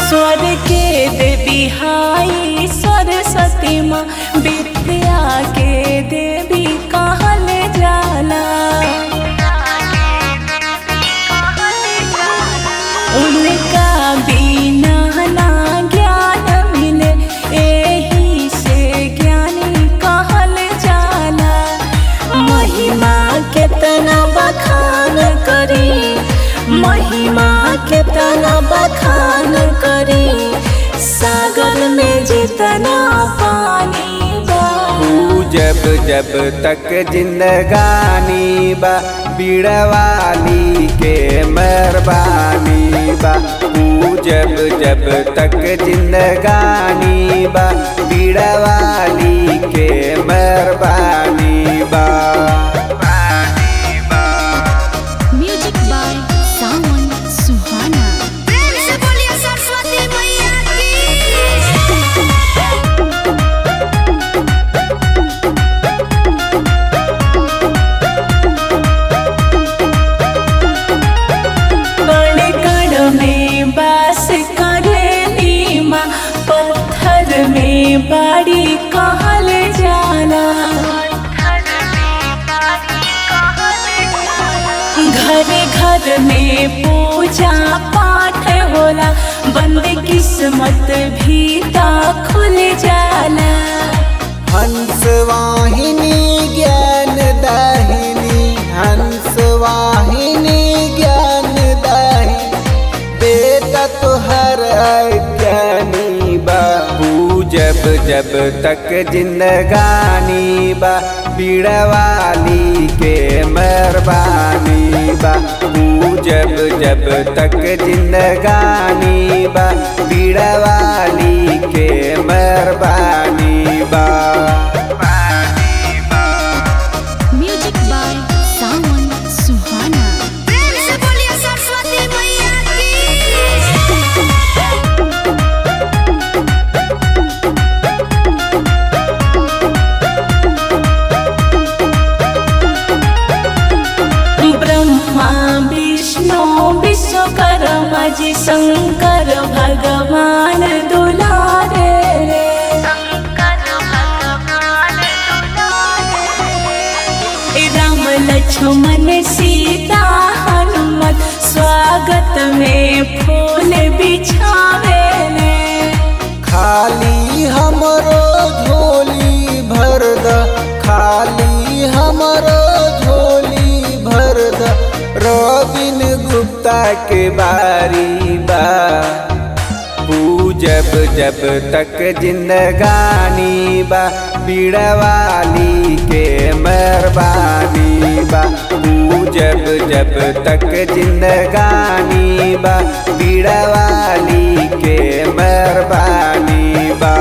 स्वर के देवी हाई सरस्वती माँ, विद्या के देवी कहल जाला। उनका बिना ना ज्ञान मिले, एही से ज्ञानी कहल जाला। महिमा केतना बखान करी, महिमा केतना बखान करी, सागर में जितना पानी बा। जब जब तक जिंदगानी बा, बीड़वाली के मेहरबानी बा। जब जब तक जिंदगानी बा, बीड़वाली के मेहरबानी बा। म्यूजिक बाय सावन सुहाना। प्रेम से बोलिए सरस्वती मैया की। कण में बास करेली माँ, पत्थर में बाड़ी कहल जाला। घर घर में पूजा पाठ होला, बंद किस्मत भी ता खुल जाला। हंस वाहिनी ज्ञान दाहिनी, हंस वाहिनी ज्ञान दाहिनी, बेटा तुहर ज्ञानी बा। जब जब तक जिंदगानी बा, बीड़वाली के मेहरबानी बा। जब जब तक जिंदगानी बा, बीड़वाली के मेहरबानी बा। म्यूजिक बाय सावन सुहाना। प्रेम से बोलिए सरस्वती मैया की। ब्रह्मा विष्णु विश्वकर्मा जी, शंकर भगवान दुलारे रे। राम लक्ष्मण सीता हनुमत, स्वागत में फूल बिछावे रे। खाली हमरो झोली भर द, खाली हमरो झोली भर द, रॉबिन गुप्ता के बारी बा। जब जब तक जिंदगानी बा, बीड़वाली के मेहरबानी बा। जब जब तक जिंदगानी बा, बीड़वाली के मेहरबानी बा।